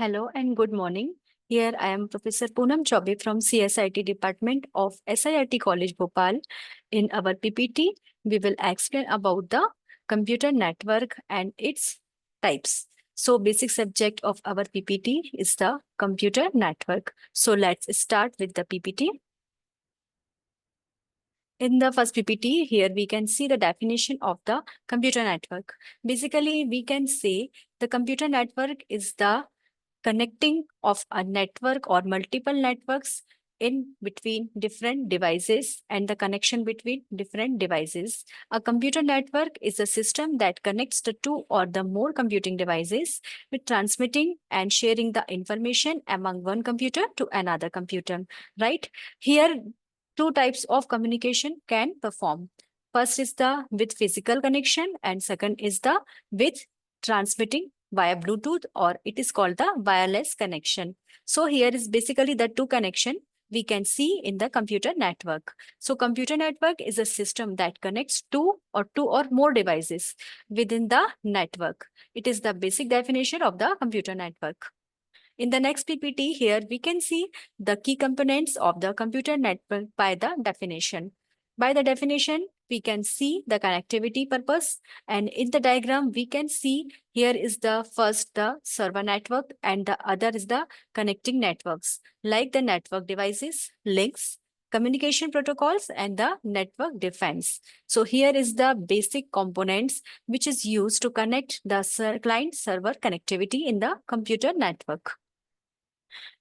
Hello and good morning. Here I am Professor Poonam Chaubey from CSIT Department of SIRT College Bhopal. In our PPT, we will explain about the computer network and its types. So basic subject of our PPT is the computer network. So let's start with the PPT. In the first PPT, here we can see the definition of the computer network. Basically, we can say the computer network is the connecting of a network or multiple networks in between different devices and the connection between different devices. A computer network is a system that connects the two or the more computing devices with transmitting and sharing the information among one computer to another computer, right? Here, two types of communication can perform. First is the with physical connection and second is the with transmitting via Bluetooth, or it is called the wireless connection. So here is basically the two connection we can see in the computer network. So computer network is a system that connects two or more devices within the network. It is the basic definition of the computer network. In the next PPT here, we can see the key components of the computer network by the definition. By the definition, we can see the connectivity purpose, and in the diagram, we can see here is the first the server network and the other is the connecting networks like the network devices, links, communication protocols and the network defense. So here is the basic components which is used to connect the client server connectivity in the computer network.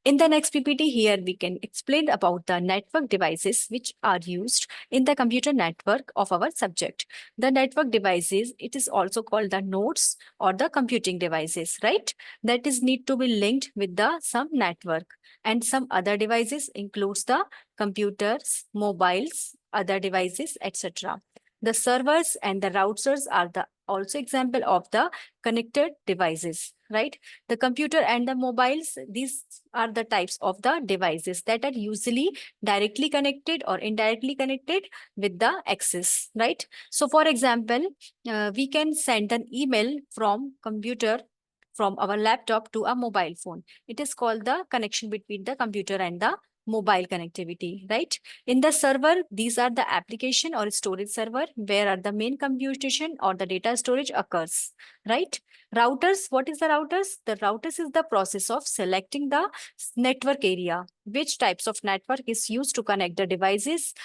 In the next PPT here, we can explain about the network devices which are used in the computer network of our subject. The network devices, it is also called the nodes or the computing devices, right? That is need to be linked with the some network, and some other devices includes the computers, mobiles, other devices, etc. The servers and the routers are the also example of the connected devices, right? The computer and the mobiles, these are the types of the devices that are usually directly connected or indirectly connected with the access, right? So for example, we can send an email from computer from our laptop to a mobile phone. It is called the connection between the computer and the mobile connectivity, right? In the server, these are the application or storage server where are the main computation or the data storage occurs, right? Routers, what is the routers? The routers is the process of selecting the network area, which types of network is used to connect the devices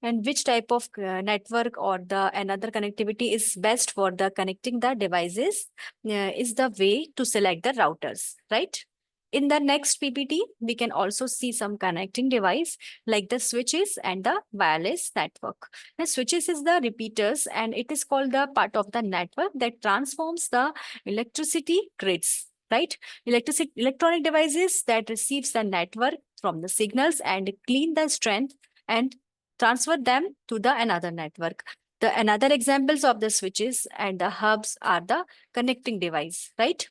and which type of network or the another connectivity is best for the connecting the devices is the way to select the routers, right? In the next PPT, we can also see some connecting device like the switches and the wireless network. The switches is the repeaters and it is called the part of the network that transforms the electricity grids, right? Electronic devices that receives the network from the signals and clean the strength and transfer them to the another network. The another examples of the switches and the hubs are the connecting device, right?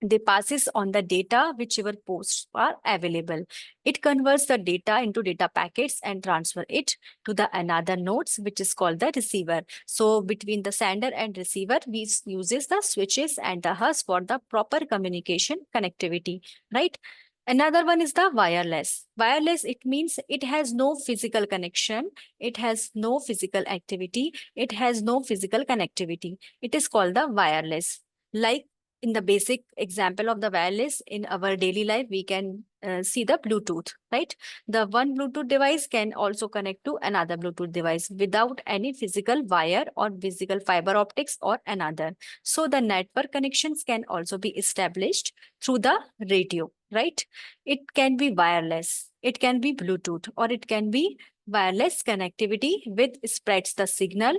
They passes on the data whichever posts are available. It converts the data into data packets and transfer it to the another nodes, which is called the receiver. So between the sender and receiver, we uses the switches and the hubs for the proper communication connectivity, right? Another one is the wireless. Wireless, it means it has no physical connection. It has no physical activity. It has no physical connectivity. It is called the wireless. Like in the basic example of the wireless in our daily life, we can see the Bluetooth, right? The one Bluetooth device can also connect to another Bluetooth device without any physical wire or physical fiber optics or another. So the network connections can also be established through the radio, right? It can be wireless, it can be Bluetooth, or it can be wireless connectivity which spreads the signal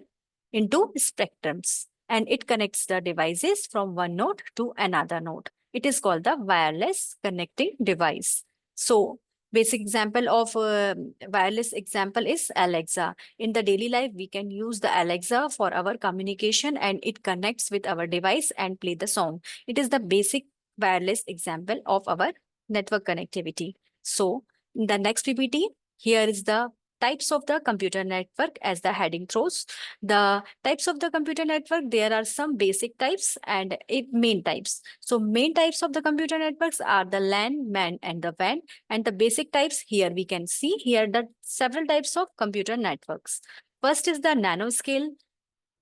into spectrums and it connects the devices from one node to another node. It is called the wireless connecting device. So basic example of wireless example is Alexa. In the daily life, we can use the Alexa for our communication and it connects with our device and play the song. It is the basic wireless example of our network connectivity. So in the next PPT, here is the types of the computer network as the heading throws. The types of the computer network, there are some basic types and eight main types. So main types of the computer networks are the LAN, MAN, and the WAN. And the basic types here we can see here the several types of computer networks. First is the nanoscale.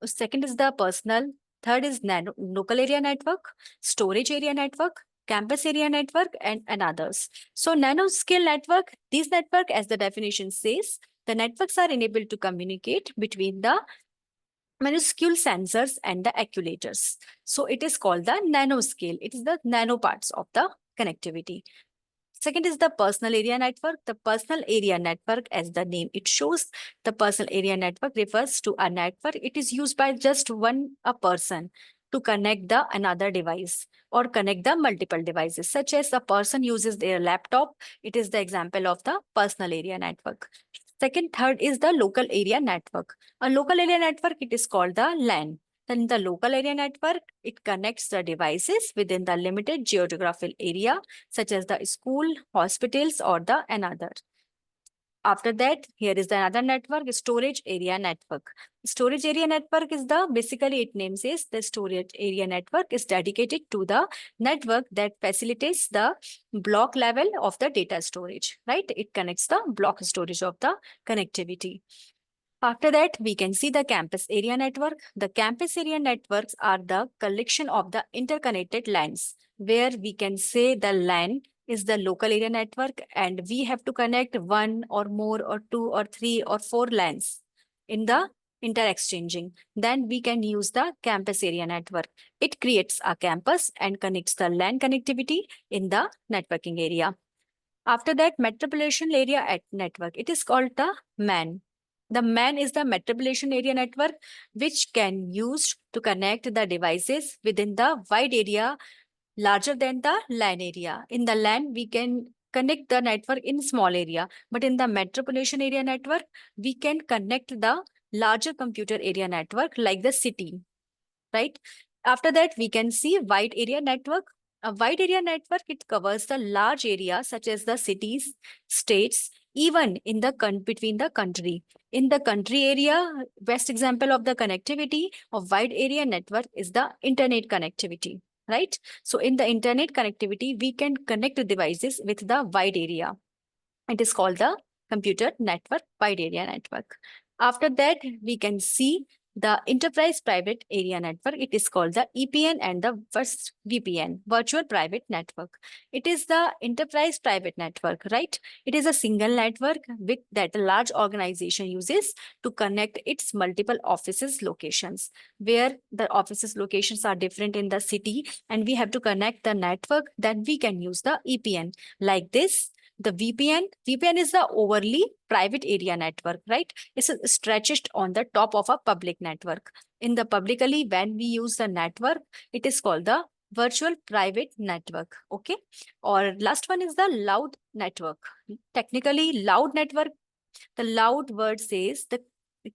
Second is the personal. Third is local area network, storage area network, campus area network, and others. So nanoscale network, these network, as the definition says, the networks are enabled to communicate between the minuscule sensors and the actuators. So it is called the nanoscale. It is the nano parts of the connectivity. Second is the personal area network. The personal area network, as the name it shows, the personal area network refers to a network. It is used by just a person to connect the another device or connect the multiple devices, such as a person uses their laptop. It is the example of the personal area network. Third is the local area network. A local area network, it is called the LAN. Then the local area network, it connects the devices within the limited geographical area, such as the school, hospitals, or the another. After that, here is the another network, storage area network. Storage area network is basically it name says the storage area network is dedicated to the network that facilitates the block level of the data storage, right? It connects the block storage of the connectivity. After that, we can see the campus area network. The campus area networks are the collection of the interconnected LANs, where we can say the LAN is the local area network, and we have to connect one or more or two or three or four LANs in the inter-exchanging. Then we can use the campus area network. It creates a campus and connects the LAN connectivity in the networking area. After that, metropolitan area network. It is called the MAN. The MAN is the metropolitan area network, which can used to connect the devices within the wide area larger than the LAN area. In the LAN, we can connect the network in small area, but in the metropolitan area network, we can connect the larger computer area network like the city, right? After that, we can see wide area network. A wide area network, it covers the large area such as the cities, states, even in the between the country. In the country area, best example of the connectivity of wide area network is the internet connectivity, right? So in the internet connectivity, we can connect devices with the wide area. It is called the computer network, wide area network. After that, we can see the enterprise private area network. It is called the EPN and the first VPN, virtual private network. It is the enterprise private network, right? It is a single network with that a large organization uses to connect its multiple offices locations, where the offices locations are different in the city, and we have to connect the network. Then we can use the EPN like this. The VPN is the overly private area network, right? It's stretched on the top of a public network. In the publicly, when we use the network, it is called the virtual private network, okay? Or last one is the loud network. Technically, loud network, the loud word says the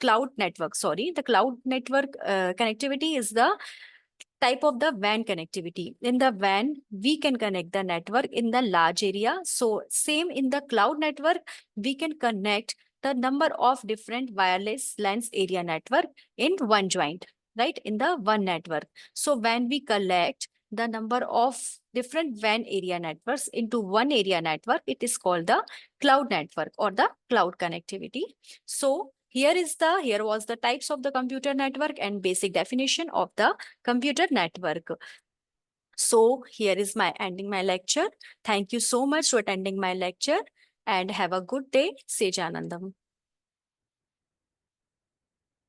cloud network, sorry, the cloud network connectivity is the type of the WAN connectivity. In the WAN, we can connect the network in the large area. So same in the cloud network, we can connect the number of different wireless LANs area network in one joint, right? In the one network. So when we collect the number of different WAN area networks into one area network, it is called the cloud network or the cloud connectivity. So here was the types of the computer network and basic definition of the computer network. So here is my ending my lecture. Thank you so much for attending my lecture and have a good day. Sejanandam.